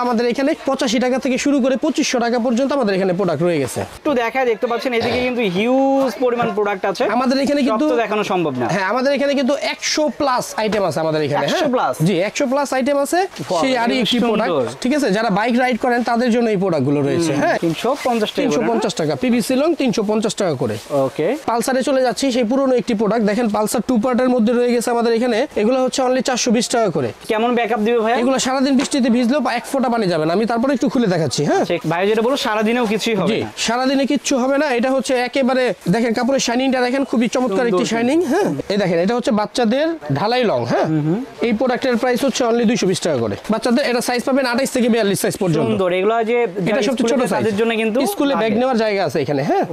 আমাদের এখানে 85 টাকা থেকে শুরু করে 2500 টাকা পর্যন্ত আমাদের এখানে প্রোডাক্ট রয়ে গেছে। একটু দেখায় দেখতে পাচ্ছেন এদিকে কিন্তু হিউজ পরিমাণ প্রোডাক্ট আছে। আমাদের এখানে কিন্তু দেখানো সম্ভব না। হ্যাঁ, আমাদের এখানে কিন্তু 100 প্লাস আইটেম আছে আমাদের এখানে। 100 প্লাস? জি, 100 প্লাস আইটেম আছে। সেই আরই একটি প্রোডাক্ট, ঠিক আছে, যারা বাইক রাইড করেন তাদের জন্য এই প্রোডাক্টগুলো রয়েছে। হ্যাঁ, 350 টাকা, 350 টাকা পিভিসি লং 350 টাকা করে। ওকে, পালসারে চলে যাচ্ছি, সেই পুরনো একটি প্রোডাক্ট দেখেন, পালসার 2 পার্টের মধ্যে রয়ে গেছে আমাদের এখানে। এগুলো হচ্ছে অনলি 420 টাকা করে। কেমন ব্যাকআপ দিবে ভাই? এগুলো সারাদিন বৃষ্টিতে ভিজলেও এক ফোঁটা পানি যাবে না। আমি তারপরে একটু খুলে দেখাচ্ছি। হ্যাঁ ভাই, যেটা বলো সারা দিনেও কিছুই হবে না। সারাদিনে কিচ্ছু হবে না। এটা হচ্ছে একেবারে দেখেন কাপড়ের শাইনিংটা দেখেন, খুবই চমৎকার একটি শাইনিং। হ্যাঁ, এই দেখেন, এটা হচ্ছে বাচ্চাদের ঢালাই লং। হ্যাঁ, এই প্রোডাক্টের প্রাইস হচ্ছে অনলি 220 টাকা করে। বাচ্চাদের এটা সাইজ পাবেন 28 থেকে 42 সাইজ পর্যন্ত। সুন্দর। এগুলো যে এটা সবচেয়ে ছোট সাইজের জন্য কিন্তু স্কুলে ব্যাগ নেওয়ার জায়গা আছে এখানে। হ্যাঁ,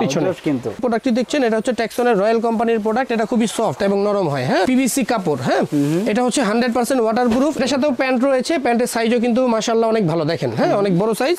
পিছনে কিন্তু প্রোডাক্টটি দেখছেন, এটা হচ্ছে টেক্সনের রয়্যাল কোম্পানির প্রোডাক্ট। এটা খুবই সফট এবং নরম হয়। হ্যাঁ, পিভিসি কাপড়। হ্যাঁ, এটা হচ্ছে 100% ওয়াটারপ্রুফ। এর সাথেও প্যান্ট রয়েছে। প্যান্টের সাইজও কিন্তু মাশাআল্লাহ অনেক ভালো, দেখেন। হ্যাঁ, অনেক বড় সাইজ।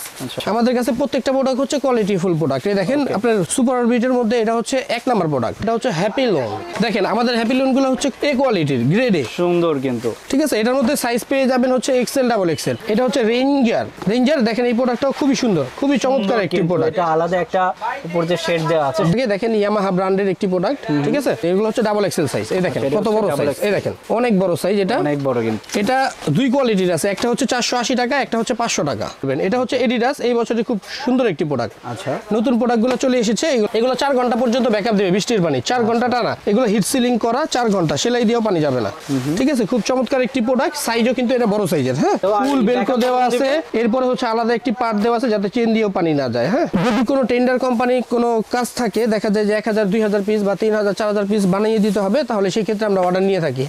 আমাদের কাছে প্রত্যেকটা প্রোডাক্ট হচ্ছে কোয়ালিটি ফুল প্রোডাক্ট। এই দেখেন, আপনার সুপার অরবিটের মধ্যে এটা হচ্ছে 1 নাম্বার প্রোডাক্ট। এটা হচ্ছে হ্যাপি লোন। দেখেন, আমাদের হ্যাপি লোন গুলো হচ্ছে এ কোয়ালিটির, গ্রেড এ। সুন্দর কিন্তু, ঠিক আছে। এটার মধ্যে সাইজ পেয়ে যাবেন হচ্ছে এক্সেল, ডাবল এক্সেল। এটা হচ্ছে রেঞ্জার। রেঞ্জার দেখেন, এই প্রোডাক্টটাও খুবই সুন্দর, খুবই চমৎকার একটি প্রোডাক্ট। এটা আলাদা একটা উপর যে শেড দেওয়া আছে। দেখেন, ইয়ামাহা ব্র্যান্ডের একটি প্রোডাক্ট। ঠিক আছে, এগুলো হচ্ছে ডাবল এক্সেল সাইজ। এই দেখেন কত বড় সাইজ। এই দেখেন, অনেক বড় সাইজ। এটা অনেক বড় কিন্তু। এটা দুই কোয়ালিটির আছে, একটা হচ্ছে 480 টাকা, একটা হচ্ছে 500 টাকা। এটা হচ্ছে এডিডাস, এই বছরে খুব সুন্দর একটি প্রোডাক্ট। আচ্ছা, নতুন প্রোডাক্টগুলো চলে এসেছে। এগুলো 4 ঘন্টা পর্যন্ত ব্যাকআপ দেবে বৃষ্টির পানি। 4 ঘন্টা টানা। এগুলো হিট সিলিং করা, 4 ঘন্টা সেলাই দিয়েও পানি যাবে না। ঠিক আছে, খুব চমৎকার একটি প্রোডাক্ট। সাইজও কিন্তু এটা বড় সাইজের। হ্যাঁ, ফুল বেলকো দেওয়া আছে। এরপরে হচ্ছে আলাদা একটি পার্ট দেওয়া আছে যাতে চেন দিয়েও পানি না যায়। হ্যাঁ, যদি কোনো টেন্ডার কোম্পানি কোনো কাজ থাকে, দেখা যায় যে 1000 2000 পিস বা 3000 4000 পিস বানিয়ে দিতে হবে, তাহলে সেই ক্ষেত্রে আমরা অর্ডার নিয়ে থাকি।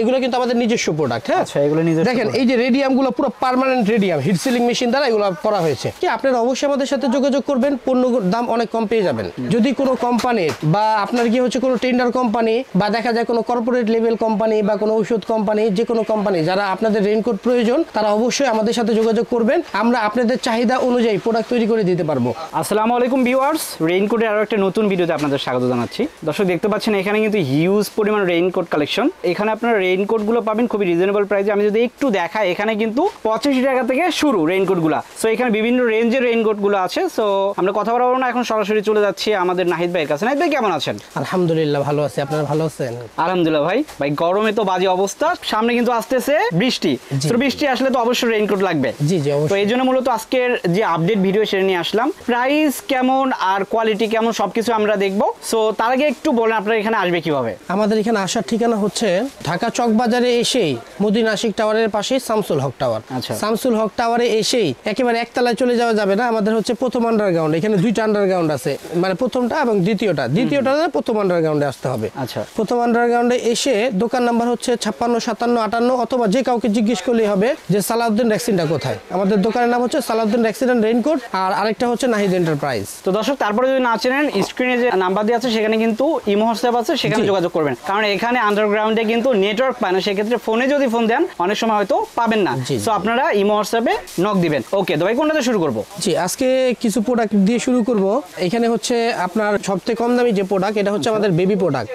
এগুলো কিন্তু আমাদের নিজস্ব প্রোডাক্ট। হ্যাঁ, আচ্ছা, এগুলো নিজস্ব। দেখেন, এই যে রেডিয়াম গুলো পুরো permanent radium, heat sealing machine দ্বারা এগুলো করা হয়েছে। কি আপনারা অবশ্যই আমাদের সাথে যোগাযোগ করবেন, পণ্যর দাম অনেক কম পেয়ে যাবেন। যদি কোনো কোম্পানির বা আপনার কি হচ্ছে কোনো টেন্ডার কোম্পানি বা দেখা যায় কোনো কর্পোরেট লেভেল কোম্পানি বা কোনো ঔষধ কোম্পানি, যে কোনো কোম্পানি যারা আপনাদের রেইনকোট প্রয়োজন, তারা অবশ্যই আমাদের সাথে যোগাযোগ করবেন। আমরা আপনাদের চাহিদা অনুযায়ী প্রোডাক্ট তৈরি করে দিতে পারবো। আসসালামু আলাইকুম ভিউয়ার্স, রেইনকোটের আরো একটা নতুন ভিডিওতে আপনাদের স্বাগত জানাচ্ছি। দর্শক, দেখতে পাচ্ছেন এখানে কিন্তু হিউজ পরিমাণ রেইনকোট কালেকশন। এখানে আপনারা রেইনকোট গুলো পাবেন খুবই রিজনেবল প্রাইসে। আমি যদি একটু দেখাই, এখানে কিন্তু 85 টাকা থেকে শুরু রেইনকোট গুলা। সো এখানে বিভিন্ন রেঞ্জের রেইনকোট গুলো আছে। সো আমরা কথা বলবো না, এখন সরাসরি চলে যাচ্ছি আমাদের নাহিদ ভাইয়ের কাছে। নাহিদ ভাই, কেমন আছেন? আলহামদুলিল্লাহ ভালো আছি, আপনারা ভালো আছেন? আলহামদুলিল্লাহ ভাই। ভাই, গরমে তো বাজে অবস্থা, সামনে কিন্তু আসতেছে বৃষ্টি। তো বৃষ্টি আসলে তো অবশ্যই রেইনকোট লাগবে। জি জি, তো এই জন্য মূলত আজকের যে আপডেট ভিডিও সেটা নিয়ে আসলাম। প্রাইস কেমন আর কোয়ালিটি কেমন সবকিছু আমরা দেখবো। সো তার আগে একটু বলেন, আপনারা এখানে আসবে কিভাবে? আমাদের এখানে আসার ঠিকানা হচ্ছে ঢাকা চক বাজারে এসেই মদিনা আশিক টাওয়ারের পাশে শামসুল হক টাওয়ার। আচ্ছা, শামসুল হক টাওয়ারে এসেই একেবারে একতলায় চলে যাওয়া যাবে না। আমাদের হচ্ছে প্রথম আন্ডারগ্রাউন্ড। এখানে 2টা আন্ডারগ্রাউন্ড আছে, মানে প্রথমটা এবং দ্বিতীয়টা প্রথম আন্ডারগ্রাউন্ডে আসতে হবে। আচ্ছা, প্রথম আন্ডারগ্রাউন্ডে এসে দোকান নাম্বার হচ্ছে 56 57 58, অথবা যে কাউকে জিজ্ঞেস করলেই হবে যে সালাউদ্দিন রেক্সিনটা কোথায়। আমাদের দোকানের নাম হচ্ছে সালাউদ্দিন রেক্সিন এন্ড রেইনকোট, আর আরেকটা হচ্ছে নাহিদ এন্টারপ্রাইজ। তো দর্শক, তারপরে যদি না চেনেন, স্ক্রিনে যে নাম্বার দেওয়া আছে সেখানে কিন্তু ইমো হোয়াটসঅ্যাপ আছে, সেখানে যোগাযোগ করবেন। কারণ এখানে আন্ডারগ্রাউন্ডে কিন্তু নেটওয়ার্ক পায় না, সেক্ষেত্রে ফোনে যদি ফোন দেন অনেক সময় হয়তো পাবেন না। সো আপনারা ইমো হোয়াটসঅ্যাপে নক দিবেন। ওকে, তো ভাই কোনটাতে শুরু করব? জি, আজকে কিছু প্রোডাক্ট দিয়ে শুরু করব। এখানে হচ্ছে আপনার সবথেকে কম দামি যে প্রোডাক্ট, এটা হচ্ছে আমাদের বেবি প্রোডাক্ট।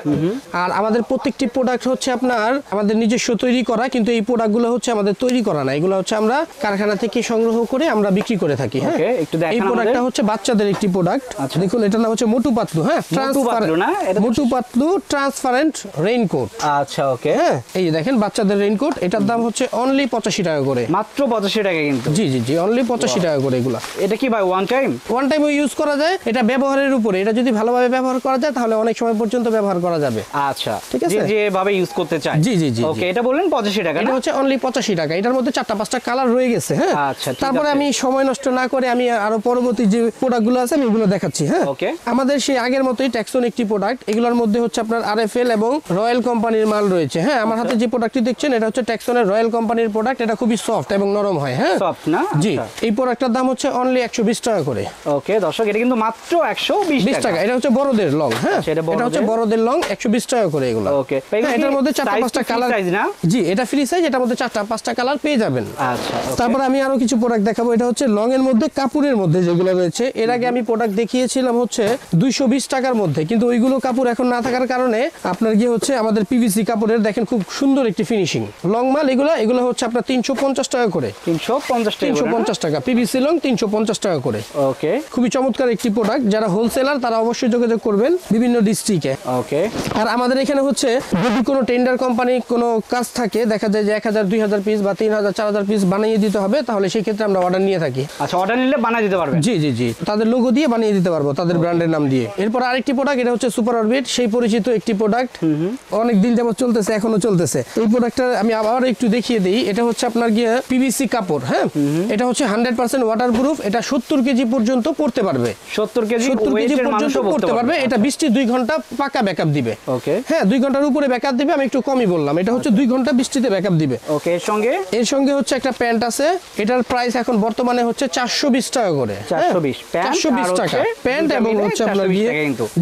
আর আমাদের প্রত্যেকটি প্রোডাক্ট হচ্ছে আপনার আমাদের নিজস্ব তৈরি করা, কিন্তু এই প্রোডাক্টগুলো হচ্ছে আমাদের তৈরি করা না। এগুলো হচ্ছে আমরা কারখানা থেকে সংগ্রহ করে আমরা বিক্রি করে থাকি। হ্যাঁ, এই প্রোডাক্টটা হচ্ছে বাচ্চাদের একটি প্রোডাক্ট। দেখুন, এটার নাম হচ্ছে মোটু পাতলু। হ্যাঁ, মোটু পাতলু ট্রান্সপারেন্ট রেইনকোট। আচ্ছা, ওকে। হ্যাঁ, এই যে দেখেন বাচ্চাদের রেইনকোট। এটার দাম হচ্ছে অনলি 85 টাকা করে। মাত্র 85 টাকা কিন্তু? জি জি জি, অনলি 85 টাকা করে এগুলা। এটা কি ভাই ওয়ান টাইম ইউজ করা যায়? এটা ব্যবহারের উপরে। এটা যদি ভালোভাবে ব্যবহার করা যায় তাহলে অনেক সময় পর্যন্ত ব্যবহার করা যাবে। আচ্ছা, ঠিক আছে, যেভাবে ইউজ করতে চাই। জি জি জি, ওকে। এটা বললেন 85 টাকা? এটা হচ্ছে অনলি 85 টাকা। এটার মধ্যে 4টা 5টা কালার রয়ে গেছে। হ্যাঁ, আচ্ছা, তারপরে আমি সময় নষ্ট না করে আমি আরো পরবর্তী যে প্রোডাক্টগুলো আছে আমি ওগুলো দেখাচ্ছি। হ্যাঁ, ওকে। আমাদের সেই আগের মতোই টেক্সন একটি প্রোডাক্ট। এগুলোর মধ্যে হচ্ছে আপনার আরএফএল এবং রয়্যাল কোম্পানির মাল রয়েছে। হ্যাঁ, আমার হাতে যে প্রোডাক্টটি দেখছেন এটা হচ্ছে টেক্সনের রয়্যাল কোম্পানির প্রোডাক্ট। এটা খুবই সফট এবং নরম হয়। হ্যাঁ, সফট না? জি, এই প্রোডাক্টটার দাম হচ্ছে অনলি 120 টাকা করে। ওকে দর্শক, এটা কিন্তু মাত্র 120 টাকা। এটা হচ্ছে বড়দের লং। হ্যাঁ, এটা হচ্ছে বড়দের লং, 120 টাকা করে এগুলো। ওকে, এটার মধ্যে 4টা 5টা কালার। না? জি, এটা ফ্রি সাইজ। এটার মধ্যে 4টা 5টা কালার পেয়ে যাবেন। আচ্ছা, তারপর আমি আরো কিছু প্রোডাক্ট দেখাবো। এটা হচ্ছে লং এর মধ্যে কাপড়ের মধ্যে যেগুলো রয়েছে। এর আগে আমি প্রোডাক্ট দেখিয়েছিলাম হচ্ছে 220 টাকার মধ্যে, কিন্তু ওইগুলো কাপড় এখন না থাকার কারণে আপনার কি হচ্ছে আমাদের পিভিসি কাপড়ের দেখেন খুব সুন্দর একটি ফিনিশিং লং মাল। এগুলো হচ্ছে আপনার 350 টাকা করে। করে। 350 টাকা, 350 টাকা পিভিসি লং 350 টাকা করে। ওকে, খুবই চমৎকার একটি প্রোডাক্ট। যারা হোলসেলার তারা অবশ্যই যোগাযোগ করবেন বিভিন্ন ডিস্ট্রিক্টে। ওকে। আর আমাদের এখানে হচ্ছে যদি কোনো টেন্ডার কোম্পানি কোনো কাজ থাকে, দেখা যায় যে 1000 2000 পিস বা 3000 4000 পিস বানিয়ে দিতে হবে, তাহলে সেই ক্ষেত্রে আমরা অর্ডার নিয়ে থাকি। আচ্ছা, অর্ডার নিলে বানিয়ে দিতে পারবেন? জি জি জি, তাদের লোগো দিয়ে বানিয়ে দিতে পারবো, তাদের ব্র্যান্ডের নাম দিয়ে। এরপর আরেকটি প্রোডাক্ট, এটা হচ্ছে সুপার অরবিট, সেই পরিচিত একটি প্রোডাক্ট, অনেক দিন যাবত চলতেছে, এখনো চলতেছে। এই প্রোডাক্টটা আমি আবার একটু দেখিয়ে দিই। এটা হচ্ছে আপনার গিয়ে পিভিসি কাপড়, হ্যাঁ, এটা হচ্ছে 100% ওয়াটারপ্রুফ। এটা 70 কেজি পর্যন্ত পড়তে পারবে, 70 কেজি পর্যন্ত পড়তে পারবে। এটা বৃষ্টি 2 ঘন্টা পাকা ব্যাকআপ দিবে। ওকে, হ্যাঁ, 2 ঘন্টার উপরে ব্যাকআপ দিবে। আমি একটু কমই বললাম, এটা হচ্ছে 2 ঘন্টা বৃষ্টিতে ব্যাকআপ দিবে। ওকে, এর সঙ্গে হচ্ছে একটা প্যান্ট আছে, এটার প্রাইস এখন বর্তমানে হচ্ছে 420 টাকা করে। 420 টাকা প্যান্ট, এবং হচ্ছে আপনার গিয়ে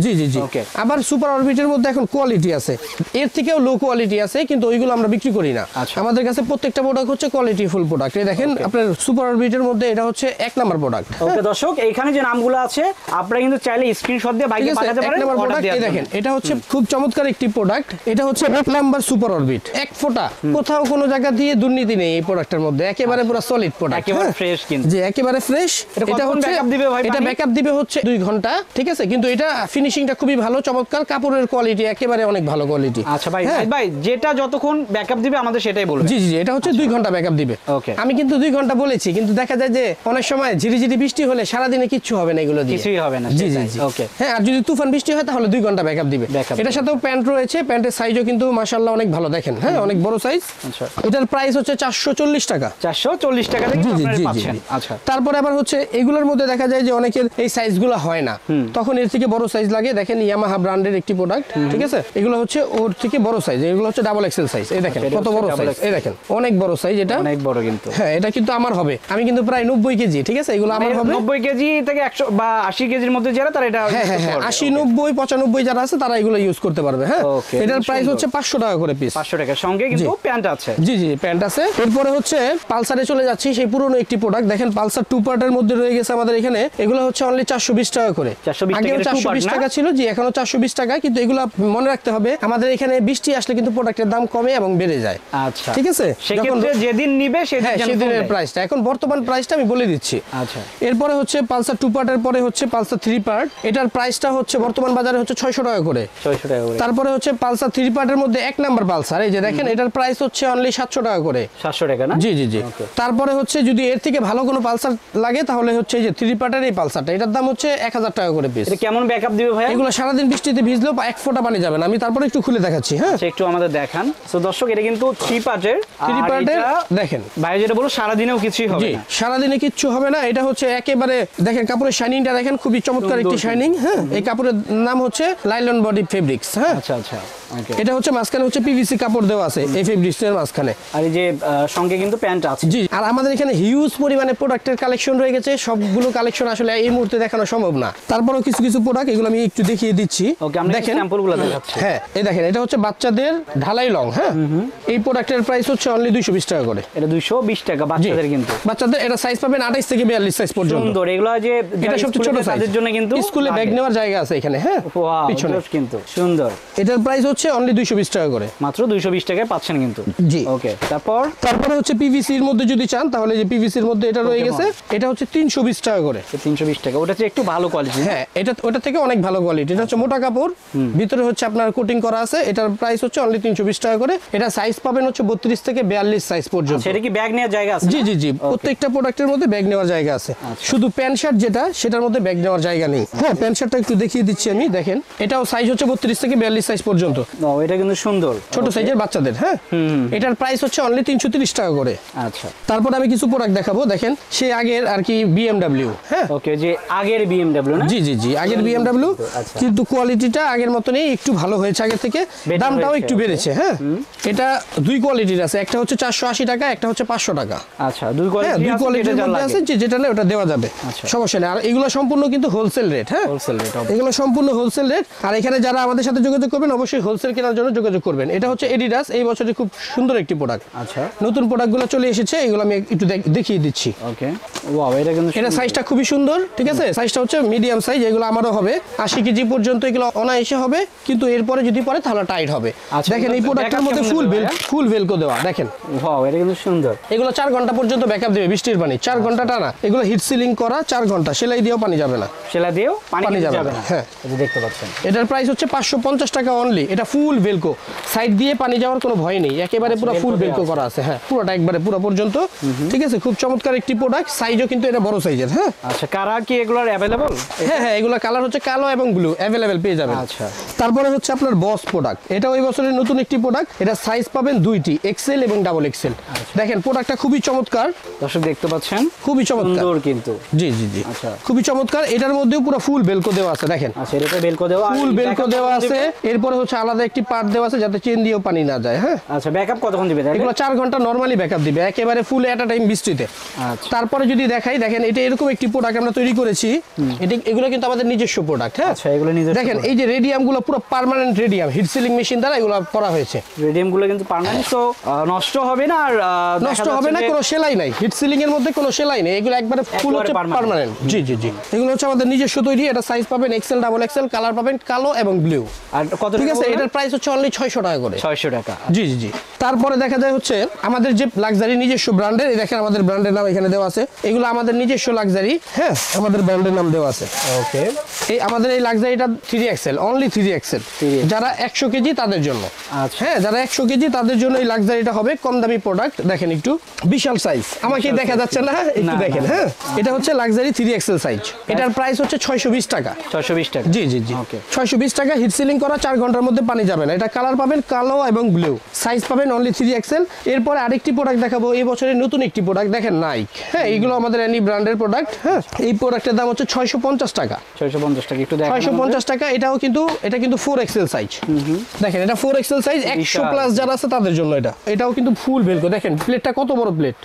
জি জি জি। আবার সুপার অরবিটের মধ্যে এখন কোয়ালিটি আছে, এর থেকেও লো কোয়ালিটি আছে, কিন্তু ওইগুলো আমরা বিক্রি করি না। আমাদের কাছে প্রত্যেকটা প্রোডাক্ট হচ্ছে কোয়ালিটি ফুল প্রোডাক্ট। এই দেখেন আপনার সুপার অরবিটের মধ্যে এটা হচ্ছে 1 নাম্বার প্রোডাক্ট। ওকে দর্শক, এইখানে যে নামগুলো আছে আপনারা কিন্তু চাইলে স্ক্রিনশট দিয়ে বাইকে পাঠাতে পারেন। 1 নাম্বার প্রোডাক্ট এই দেখেন, এটা হচ্ছে খুব চমৎকার একটি প্রোডাক্ট। এটা হচ্ছে 1 নাম্বার সুপার অরবিট। এক ফোঁটা কোথাও কোনো জায়গা দিয়ে দুর্নীতি নেই এই প্রোডাক্টের মধ্যে, একেবারে পুরো সলিড প্রোডাক্ট, একেবারে ফ্রেশ কিন্তু। জি, একেবারে ফ্রেশ। এটা হচ্ছে ব্যাকআপ দিবে ভাই, এটা ব্যাকআপ দিবে হচ্ছে 2 ঘন্টা, ঠিক আছে, কিন্তু এটা ফিনিশিংটা খুবই ভালো, চমৎকার। কাপড়ের কোয়ালিটি একেবারে অনেক ভালো কোয়ালিটি। আচ্ছা ভাই, ভাই যেটা যতক্ষণ ব্যাকআপ দিবে আমাদের সেটাই বলবেন। জি জি, এটা হচ্ছে 2 ঘন্টা ব্যাকআপ দিবে। ওকে, আমি কিন্তু 2 ঘন্টা বলেছি, কিন্তু দেখা যায় যে অনেক সময় ঝিরিঝিরি বৃষ্টি হলে সারা দিনে কিচ্ছু হবে না, এগুলো দিয়ে কিছুই হবে না। জি জি জি। ওকে, হ্যাঁ, আর যদি তুফান বৃষ্টি হয় তাহলে 2 ঘন্টা ব্যাকআপ দিবে। এটার সাথেও প্যান্ট রয়েছে, প্যান্টের সাইজও কিন্তু মাশাআল্লাহ অনেক ভালো, দেখেন, হ্যাঁ, অনেক বড় সাইজ। আচ্ছা, এটার প্রাইস হচ্ছে 440 টাকা। 440 টাকা থেকে আপনারা পাচ্ছেন। আচ্ছা, তারপরে আবার হচ্ছে এগুলোর মধ্যে দেখা যায় যে অনেকের এই সাইজগুলো হয় না, তখন এর থেকে বড় সাইজ লাগে। দেখেন ইয়ামাহা ব্র্যান্ডের একটি প্রোডাক্ট, ঠিক আছে, এগুলো হচ্ছে ওর থেকে বড় সাইজ। এগুলো হচ্ছে ডাবল এক্সেল সাইজ। এই দেখেন কত বড় সাইজ, এই দেখেন অনেক বড় সাইজ, এটা অনেক বড় কিন্তু। হ্যাঁ, এটা কিন্তু আমার হবে, আমি কিন্তু প্রায় 90 কেজি, ঠিক আছে, এগুলো আমার হবে 90 কেজি থেকে 100 বা 80 কেজির মধ্যে যারা তারা এটা, হ্যাঁ হ্যাঁ 80 90 95 যারা আছে তারা এগুলো ইউজ করতে পারবে। হ্যাঁ, এটার প্রাইস হচ্ছে 500 টাকা করে পিস। 500 টাকা, সঙ্গে কিন্তু প্যান্ট আছে। জি জি, প্যান্ট আছে। এরপরে হচ্ছে পালসারে চলে যাচ্ছি, সেই পুরনো একটি প্রোডাক্ট। দেখেন পালসার 2 পার্টের মধ্যে রয়ে গেছে আমাদের এখানে। এগুলো হচ্ছে অনলি 420 টাকা করে। আগে 420 টাকা ছিল, জি, এখনো 420 টাকা। কিন্তু এগুলো মনে রাখতে হবে, আমাদের এখানে বৃষ্টি আসলে কিন্তু প্রোডাক্টের দাম কমে এবং বেড়ে যায়। আচ্ছা, ঠিক আছে, সেক্ষেত্রে যেদিন নিবে সেদিনের প্রাইসটা, এখন বর্তমান প্রাইসটা আমি বলে দিচ্ছি। আচ্ছা, এরপরে হচ্ছে পালসার 2 পার্টের পরে হচ্ছে পালসার 3 পার্ট। এটার প্রাইসটা হচ্ছে বর্তমান বাজারে হচ্ছে 600 টাকা করে। 600 টাকা করে। তারপরে হচ্ছে পালসার 3 পার্টের মধ্যে 1 নাম্বার পালসার, এই যে দেখেন, এটার প্রাইস হচ্ছে অনলি 700 টাকা করে। 700 টাকা না? জি জি জি। তারপরে হচ্ছে যদি এর থেকে ভালো কোনো পালসার লাগে তাহলে হচ্ছে এই যে 3 পার্টের এই পালসারটা, এটার দাম হচ্ছে 1000 টাকা করে পিস। এটা কেমন ব্যাকআপ দিবে ভাই? এগুলো সারাদিন বৃষ্টিতে ভিজলেও 1 ফোঁটা পানি যাবে না। আমি তারপরে একটু খুলে দেখাচ্ছি। হ্যাঁ, একটু আমাদের দেখান। সো দর্শক, এটা কিন্তু 3 পার্টের। দেখেন ভাই যেটা বলো সারাদিনেও কিছুই হবে না। সারাদিনে কিচ্ছু হবে না। এটা হচ্ছে একেবারে দেখেন কাপড়ের শাইনিংটা দেখেন, খুবই চমৎকার একটি শাইনিং। হ্যাঁ, এই কাপড়ের নাম হচ্ছে লাইলন বডি ফেব্রিক্স। হ্যাঁ, আচ্ছা আচ্ছা। এটা হচ্ছে মাঝখানে হচ্ছে পিভিসি কাপড় দেওয়া আছে এই ফেব্রিক্সের মাঝখানে, আর এই যে সঙ্গে কিন্তু প্যান্ট আছে। জি, আর আমাদের এখানে হিউজ পরিমাণে প্রোডাক্টের কালেকশন রয়ে গেছে। সবগুলো কালেকশন আসলে এই মুহূর্তে দেখানো সম্ভব না, তারপরেও কিছু কিছু প্রোডাক্ট এগুলো আমি একটু দেখিয়ে দিচ্ছি। দেখেন স্যাম্পলগুলো দেখাচ্ছি। হ্যাঁ, এই দেখেন, এটা হচ্ছে বাচ্চাদের ঢালাই লং। হ্যাঁ, এই প্রোডাক্টের প্রাইস হচ্ছে অনলি 220 টাকা করে। এটা 220 টাকা বাচ্চাদের, কিন্তু বাচ্চাদের এটা সাইজ পাবেন 28 থেকে 42 সাইজ পর্যন্ত। সুন্দর, এগুলো যে এটা সবচেয়ে ছোট সাইজের জন্য কিন্তু স্কুলে ব্যাগ নেওয়ার জায়গা আছে এখানে। হ্যাঁ, পিছনে কিন্তু সুন্দর। এটার প্রাইস হচ্ছে অনলি 220 টাকা করে, মাত্র 220 টাকায় পাচ্ছেন কিন্তু। জি, ওকে। তারপরে হচ্ছে পিভিসির মধ্যে যদি চান তাহলে যে পিভিসির মধ্যে এটা রয়ে গেছে, এটা হচ্ছে 320 টাকা করে। 320 টাকা, ওটা হচ্ছে একটু ভালো কোয়ালিটি। হ্যাঁ, এটা ওটা থেকে অনেক ভালো কোয়ালিটি। এটা হচ্ছে মোটা কাপড়, ভিতরে হচ্ছে আপনার কোটিং করা আছে। এটার প্রাইস হচ্ছে অনলি 320 টাকা করে। এটা সাইজ পাবেন হচ্ছে 32 থেকে 42 সাইজ পর্যন্ত। সেটা কি ব্যাগ নেওয়ার জায়গা আছে? জি জি জি, প্রত্যেকটা প্রোডাক্টের মধ্যে ব্যাগ নেওয়ার জায়গা আছে। শুধু প্যান্ট শার্ট যেটা, সেটার মধ্যে ব্যাগ নেওয়ার জায়গা নেই। হ্যাঁ, প্যান্ট শার্টটা একটু দেখিয়ে দিচ্ছি আমি। দেখেন, এটাও সাইজ হচ্ছে 32 থেকে 42 সাইজ পর্যন্ত। এটা কিন্তু সুন্দর, ছোট সাইজের বাচ্চাদের। হ্যাঁ, এটার প্রাইস হচ্ছে অনলি 330 টাকা করে। আচ্ছা, তারপর আমি কিছু প্রোডাক্ট দেখাবো। দেখেন, সেই আগের আর কি BMW। হ্যাঁ, ওকে, যে আগের BMW না? জি জি জি, আগের BMW, কিন্তু কোয়ালিটিটা আগের মতনই একটু ভালো হয়েছে আগের থেকে, দামটাও একটু বেড়েছে। হ্যাঁ, এটা 2 কোয়ালিটির আছে, একটা হচ্ছে 480 টাকা, একটা হচ্ছে 500 টাকা। আচ্ছা, 2 কোয়ালিটির মধ্যে আছে, যেটা না ওটা দেওয়া যাবে, সমস্যা নেই। আর এগুলো সম্পূর্ণ কিন্তু হোলসেল রেট। হ্যাঁ, হোলসেল রেট, এগুলো সম্পূর্ণ হোলসেল রেট। আর এখানে যারা আমাদের সাথে যোগাযোগ করবেন অবশ্যই হোলসেল কেনার জন্য যোগাযোগ করবেন। এটা হচ্ছে এডিডাস, এই বছরের খুব সুন্দর একটি প্রোডাক্ট। আচ্ছা, নতুন প্রোডাক্টগুলো চলে এসেছে, এগুলো আমি একটু দেখিয়ে দিচ্ছি। ওকে, ওয়াও, এটা কিন্তু এটা সাইজটা খুবই সুন্দর, ঠিক আছে। সাইজটা হচ্ছে মিডিয়াম সাইজ, এগুলো আমারও হবে 80 কেজি পর্যন্ত, এগুলো অনায়াসে হবে, কিন্তু এরপরে যদি পরে তাহলে টাইট হবে। আচ্ছা, দেখেন এই প্রোডাক্টের মধ্যে ফুল ভেলকো দেওয়া, দেখেন ওয়াও, এটা কিন্তু সুন্দর। এগুলো 4 ঘন্টা পর্যন্ত ব্যাকআপ দেবে বৃষ্টির পানি, 4 ঘন্টা টানা। এগুলো হিট সিলিং করা 4 ঘন্টা, সেলাই দিয়েও পানি যাবে না, সেলা দিয়েও পানি যাবে যাবে না। না। হ্যাঁ, এই যে দেখতে পাচ্ছেন, এটার প্রাইস হচ্ছে 550 টাকা অনলি। এটা ফুল ভেলকো, সাইড দিয়ে পানি যাওয়ার কোনো ভয় নেই, একেবারে পুরো ফুল ভেলকো করা আছে। হ্যাঁ, পুরোটা একবারে পুরো পর্যন্ত, ঠিক আছে। খুব চমৎকার একটি প্রোডাক্ট, সাইজও কিন্তু এটা বড় সাইজের। হ্যাঁ আচ্ছা, কালার কি এগুলোর অ্যাভেলেবল? হ্যাঁ, এগুলো কালার হচ্ছে কালো এবং ব্লু, অ্যাভেলেবেল পেয়ে যাবেন। আচ্ছা। তারপরে হচ্ছে আপনার বস প্রোডাক্ট, এটা ওই বছরের নতুন একটি প্রোডাক্ট। এটা সাইজ পাবেন 2টি, এক্সেল এবং ডাবল এক্সেল। দেখেন প্রোডাক্টটা খুবই চমৎকার, দর্শক দেখতে পাচ্ছেন, খুবই চমৎকার সুন্দর কিন্তু। জি জি জি, আচ্ছা। খুবই চমৎকার। এটার মধ্যেও পুরো ফুল বেলকো দেওয়া আছে, দেখেন আচ্ছা, এটা বেলকো দেওয়া, ফুল বেলকো দেওয়া আছে। এরপরে হচ্ছে আলাদা একটি পার্ট দেওয়া আছে যাতে চেন দিয়েও পানি না যায়। হ্যাঁ, আচ্ছা, ব্যাকআপ কতক্ষণ দিবে? এগুলো 4 ঘন্টা নরমালি ব্যাকআপ দিবে, একেবারে ফুল এট আ টাইম বৃষ্টিতে। আচ্ছা, তারপরে যদি দেখাই, দেখেন এটা এরকম একটি প্রোডাক্ট আমরা তৈরি করেছি। এগুলো কিন্তু আমাদের নিজস্ব প্রোডাক্ট। হ্যাঁ, আচ্ছা, এগুলো নিজে দেখেন এই যে রেডিয়াম গুলো পুরো permanent radium, heat sealing machine দ্বারা এগুলো করা হয়েছে। রেডিয়াম গুলো কিন্তু পার্মানেন্ট, তো নষ্ট হবে না, আর নষ্ট হবে না, কোনো সেলাই নাই, হিট সিলিং এর মধ্যে কোনো সেলাই নেই, এগুলো একবারে ফুল হচ্ছে পার্মানেন্ট। জি জি জি, এগুলো হচ্ছে আমাদের নিজস্ব তৈরি। এটা সাইজ পাবেন এক্সেল, ডাবল এক্সেল, কালার পাবেন কালো এবং ব্লু। আর কত, ঠিক আছে, এটার প্রাইস হচ্ছে অনলি 600 টাকা করে। 600 টাকা। জি জি জি। তারপরে দেখা যায় হচ্ছে আমাদের যে লাক্সারি নিজস্ব ব্র্যান্ডের, এই দেখেন আমাদের ব্র্যান্ডের নাম এখানে দেওয়া আছে, এগুলো আমাদের নিজস্ব লাক্সারি। হ্যাঁ, আমাদের ব্র্যান্ডের নাম দেওয়া আছে। ওকে, এই আমাদের এই লাক্সারিটা 3 এক্সেল, অনলি 3 এক্সেল, যারা 100 কেজি তাদের জন্য। আচ্ছা, হ্যাঁ, যারা 100 কেজি তাদের জন্য এই লাক্সারিটা হবে কম দামি প্রোডাক্ট। দেখেন একটু বিশাল সাইজ, আমাকে দেখা যাচ্ছে না, একটু দেখেন। হ্যাঁ, এটা হচ্ছে লাক্সারি 3 এক্সেল সাইজ। এটার প্রাইস হচ্ছে 620 টাকা। 620 টাকা। জি জি জি, ওকে, 620 টাকা। হিট সিলিং করা, 4 ঘন্টার মধ্যে পানি যাবে না। এটা কালার পাবেন কালো এবং ব্লু, সাইজ পাবেন অনলি 3 এক্সেল। এরপরে আরেকটি প্রোডাক্ট দেখাবো, এই বছরের নতুন একটি প্রোডাক্ট, দেখেন নাইক। হ্যাঁ, এইগুলো আমাদের এনি ব্র্যান্ডের প্রোডাক্ট। হ্যাঁ, এই প্রোডাক্টের দাম হচ্ছে 650 টাকা। 650 টাকা, একটু দেখেন। 650 টাকা। এটা কিন্তু 4 এক্সেল সাইজ। দেখেন এটা 4 এক্সেল সাইজ, 100 প্লাস যারা আছে তাদের জন্য এটা। এটাও কিন্তু ফুল বেলকো, দেখেন প্লেটটা কত বড় প্লেট।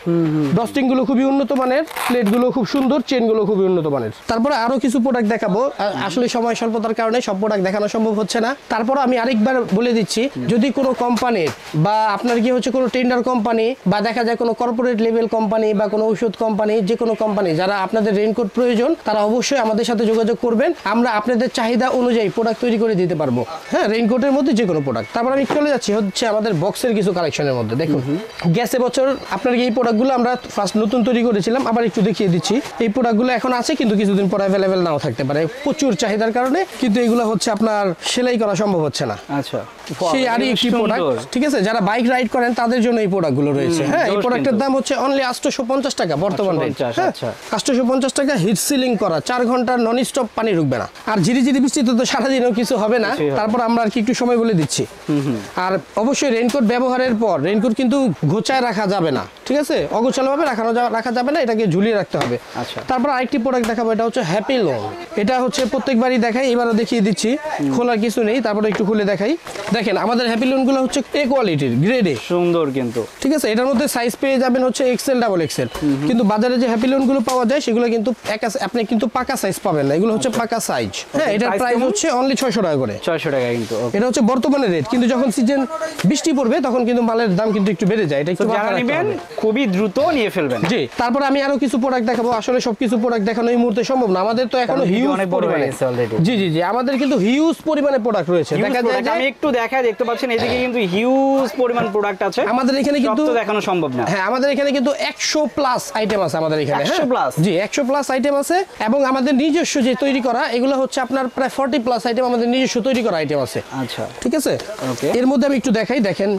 ডস্টিং গুলো খুবই উন্নত মানের, প্লেট গুলো খুব সুন্দর, চেন গুলো খুবই উন্নত মানের। তারপরে আরো কিছু প্রোডাক্ট দেখাবো, আসলে সময় স্বল্পতার কারণে সব প্রোডাক্ট দেখানো সম্ভব হচ্ছে না। তারপর আমি আরেকবার বলে দিচ্ছি, যদি কোনো কোম্পানির বা আপনার কি হচ্ছে কোনো টেন্ডার কোম্পানি বা দেখা যায় কোনো কর্পোরেট লেভেল কোম্পানি বা কোনো ঔষধ কোম্পানি, যে কোনো কোম্পানি যারা আপনাদের রেইনকোট প্রয়োজন, তারা অবশ্যই আমাদের সাথে যোগাযোগ করবেন। আমরা আপনাদের চাহিদা অনুযায়ী প্রোডাক্ট তৈরি করে দিতে পারবো। হ্যাঁ, রেইনকোটের মধ্যে যে কোনো প্রোডাক্ট। তারপর আমি চলে যাচ্ছি হচ্ছে আমাদের বক্সের কিছু কালেকশনের মধ্যে। দেখুন, গেছে বছর আপনার এই প্রোডাক্টগুলো আমরা ফার্স্ট নতুন তৈরি করেছিলাম, আবার একটু দেখিয়ে দিচ্ছি। এই প্রোডাক্টগুলো এখন আছে, কিন্তু কিছুদিন পর অ্যাভেলেবেল নাও থাকতে পারে, প্রচুর চাহিদার কারণে, কিন্তু এগুলো হচ্ছে আপনার সেলাই করা সম্ভব হচ্ছে না। আচ্ছা, সেই আরই একটি প্রোডাক্ট, ঠিক আছে, যারা বাইক রাইড করেন তাদের জন্য এই প্রোডাক্টগুলো রয়েছে। হ্যাঁ, এই প্রোডাক্টের দাম হচ্ছে অনলি 850 টাকা বর্তমান রেট। হ্যাঁ, 850 টাকা। হিট সিলিং করা, 4 ঘন্টা নন স্টপ পানি ঢুকবে না। আর ঝিরি বৃষ্টিতে তো সারাদিনও কিছু হবে না। তারপর আমরা আর কি একটু সময় বলে দিচ্ছি। আর অবশ্যই রেইনকোট ব্যবহারের পর রেইনকোট কিন্তু গোছায় রাখা যাবে না, ঠিক আছে, অগোছালোভাবে রাখা যাবে না, এটাকে ঝুলিয়ে রাখতে হবে। আচ্ছা, তারপর আরেকটি প্রোডাক্ট দেখাবো, এটা হচ্ছে হ্যাপি লং। এটা হচ্ছে প্রত্যেকবারই দেখাই, এবারও দেখিয়ে দিচ্ছি, খোলার কিছু নেই। তারপরে একটু খুলে দেখাই। দেখেন আমাদের হ্যাপি লং গুলো হচ্ছে এ কোয়ালিটির, গ্রেড এ, সুন্দর কিন্তু। ঠিক আছে। এটার মধ্যে সাইজ পেয়ে যাবেন হচ্ছে এক্সেল, ডাবল এক্সেল। কিন্তু বাজারে যে হ্যাপি লং গুলো পাওয়া যায় সেগুলো কিন্তু আপনি কিন্তু পাকা সাইজ পাবেন না, এগুলো হচ্ছে পাকা সাইজ। হ্যাঁ, এটার প্রাইস হচ্ছে অনলি 600 টাকা করে। 600 টাকা কিন্তু। এটা হচ্ছে বর্তমানে রেট, কিন্তু যখন সিজন বৃষ্টি পড়বে তখন কিন্তু মালের দাম কিন্তু একটু বেড়ে যায়। এটা একটু যারা নেবেন খুবই দ্রুত নিয়ে ফেলবেন। জি। তারপরে আমি আরো কিছু প্রোডাক্ট দেখাবো, আসলে সবকিছু প্রোডাক্ট দেখানো এই মুহূর্তে সম্ভব না, আমাদের তো এখনো হিউজ পরিমাণে। জি জি জি, আমাদের কিন্তু হিউজ পরিমাণে প্রোডাক্ট রয়েছে। দেখা যায় যে আমি একটু দেখাই, দেখতে পাচ্ছেন এদিকে কিন্তু হিউজ পরিমাণ প্রোডাক্ট আছে আমাদের এখানে, কিন্তু দেখানো সম্ভব না। হ্যাঁ, আমাদের এখানে কিন্তু 100 প্লাস আইটেম আছে আমাদের এখানে। 100 প্লাস? জি, 100 প্লাস আইটেম আছে। এবং আমাদের নিজস্ব যে তৈরি করা, এগুলো হচ্ছে আপনার প্রায় 40 প্লাস আইটেম আমাদের নিজস্ব তৈরি করা আইটেম আছে। আচ্ছা, ঠিক আছে। ওকে, এর মধ্যে আমি একটু দেখাই। দেখেন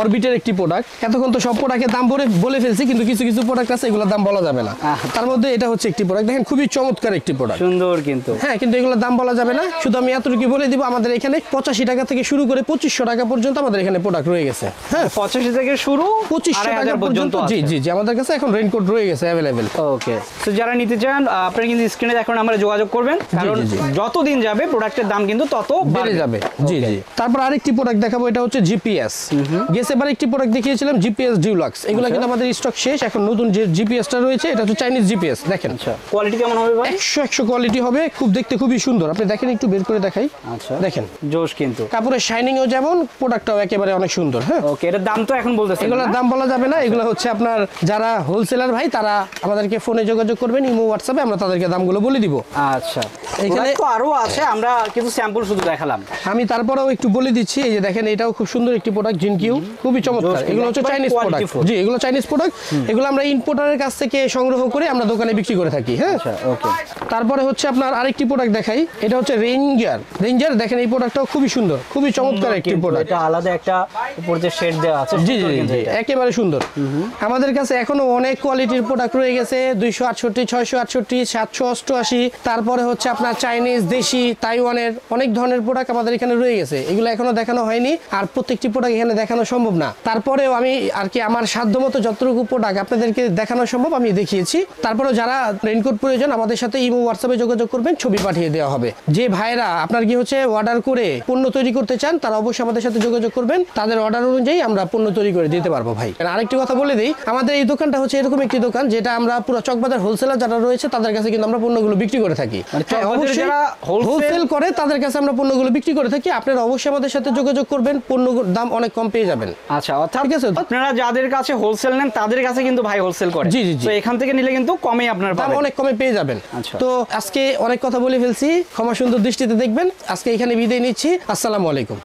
অরবিটের একটি প্রোডাক্ট, এতক্ষণ তো সব প্রোডাক্টের দাম বলে ফেলছি, কিন্তু কিছু কিছু প্রোডাক্ট আছে এগুলোর দাম বলা যাবে না। তার মধ্যে এটা হচ্ছে একটি প্রোডাক্ট, দেখেন খুবই চমৎকার একটি প্রোডাক্ট, সুন্দর কিন্তু। হ্যাঁ, কিন্তু এগুলোর দাম বলা যাবে না, শুধু আমি এতটুকু বলে দিব। আমাদের এখানে 85 টাকা থেকে শুরু করে 2500 টাকা পর্যন্ত আমাদের এখানে প্রোডাক্ট রয়ে গেছে। হ্যাঁ, 85 থেকে শুরু 2500 টাকা পর্যন্ত। জি জি জি, আমাদের কাছে এখন রেইনকোট রয়ে গেছে অ্যাভেলেবেল। ওকে, তো যারা নিতে চান আপনারা কিন্তু স্ক্রিনে এখন আমরা যোগাযোগ করবেন, কারণ যতদিন যাবে প্রোডাক্টের দাম কিন্তু তত বেড়ে যাবে। জি জি। তারপর আরেকটি প্রোডাক্ট দেখাবো, এটা হচ্ছে জিপিএস। গেছে এবার একটি প্রোডাক্ট দেখিয়েছিলাম জিপিএস ডিউলাক্স, এগুলো কিন্তু আমাদের স্টক শেষ। এখন নতুন যে জিপিএসটা রয়েছে এটা হচ্ছে চাইনিজ জিপিএস। দেখেন আচ্ছা কোয়ালিটি কেমন হবে ভাই? 100 কোয়ালিটি হবে, খুব দেখতে খুবই সুন্দর। আপনি দেখেন, একটু বের করে দেখাই। আচ্ছা দেখেন জোশ কিন্তু কাপড়ের শাইনিংও যেমন, প্রোডাক্টটাও একেবারে অনেক সুন্দর। হ্যাঁ, ওকে, এটার দাম তো এখন বলতেছেন এগুলোর দাম বলা যাবে না, এগুলো হচ্ছে আপনার যারা হোলসেলার ভাই তারা আমাদেরকে ফোনে যোগাযোগ করবেন, ইমো হোয়াটসঅ্যাপে, আমরা তাদেরকে দামগুলো বলে দিব। আচ্ছা এখানে এখানে তো আরো আছে, আমরা কিন্তু স্যাম্পল শুধু দেখালাম। আমি তারপরেও একটু বলে দিচ্ছি, এই যে দেখেন এটাও খুব সুন্দর একটি প্রোডাক্ট, জিনকিউ, খুবই চমৎকার। এগুলো হচ্ছে চাইনিজ প্রোডাক্ট। জি, এগুলো চাইনিজ প্রোডাক্ট, এগুলো আমরা ইম্পোর্টারের কাছ থেকে সংগ্রহ করে আমরা দোকানে বিক্রি করে থাকি। হ্যাঁ, আচ্ছা ওকে। তারপরে হচ্ছে আপনার আরেকটি প্রোডাক্ট দেখাই, এটা হচ্ছে রেঞ্জার। দেখেন এই প্রোডাক্টটাও খুবই সুন্দর, খুবই চমৎকার একটি প্রোডাক্ট। এটা আলাদা একটা উপর যে শেড দেওয়া আছে। জি জি জি, একেবারে সুন্দর। আমাদের কাছে এখনো অনেক কোয়ালিটির প্রোডাক্ট রয়ে গেছে, 268, 668, 788। তারপরে হচ্ছে আপনার চাইনিজ, দেশি, তাইওয়ানের অনেক ধরনের প্রোডাক্ট আমাদের এখানে রয়ে গেছে, এগুলো এখনো দেখানো হয়নি, আর প্রত্যেকটি প্রোডাক্ট এখানে দেখানো সম্ভব না। তারপরেও আমি আর কি আমার সাধ্যমতো যতটুকু প্রোডাক্ট আপনাদেরকে দেখানো সম্ভব আমি দেখিয়েছি। তারপরেও যারা রেইনকোট প্রয়োজন আমাদের সাথে ইমো হোয়াটসঅ্যাপে যোগাযোগ করবেন, ছবি পাঠিয়ে দেওয়া হবে। যে ভাইরা আপনার কি হচ্ছে অর্ডার করে পণ্য তৈরি করতে চান তারা অবশ্যই আমাদের সাথে যোগাযোগ করবেন, তাদের অর্ডার অনুযায়ী আমরা পণ্য তৈরি করে দিতে পারবো ভাই। আর আরেকটি কথা বলে দিই, আমাদের এই দোকানটা হচ্ছে এরকম একটি দোকান যেটা আমরা পুরো চকবাজার হোলসেলার যারা রয়েছে তাদের কাছে কিন্তু আমরা পণ্যগুলো বিক্রি করে থাকি। হ্যাঁ, অবশ্যই যারা হোলসেল করে তাদের কাছে আমরা পণ্যগুলো বিক্রি করে থাকি। আপনারা অবশ্যই আমাদের সাথে যোগাযোগ করবেন, পণ্যর দাম অনেক কম পেয়ে যাবেন। আচ্ছা, অর্থাৎ ঠিক আছে। আপনারা যাদের কাছে হোলসেল নেন তাদের কাছে কিন্তু ভাই হোলসেল করে। জি, জি, জি। তো এখান থেকে নিলে কিন্তু কমে আপনারা দাম পাবেন। অনেক কমে পেয়ে যাবেন। আচ্ছা। তো আজকে অনেক কথা বলে ফেলছি, ক্ষমা সুন্দর দৃষ্টিতে দেখবেন। আজকে এখানে বিদায় নিচ্ছি। আসসালামু আলাইকুম।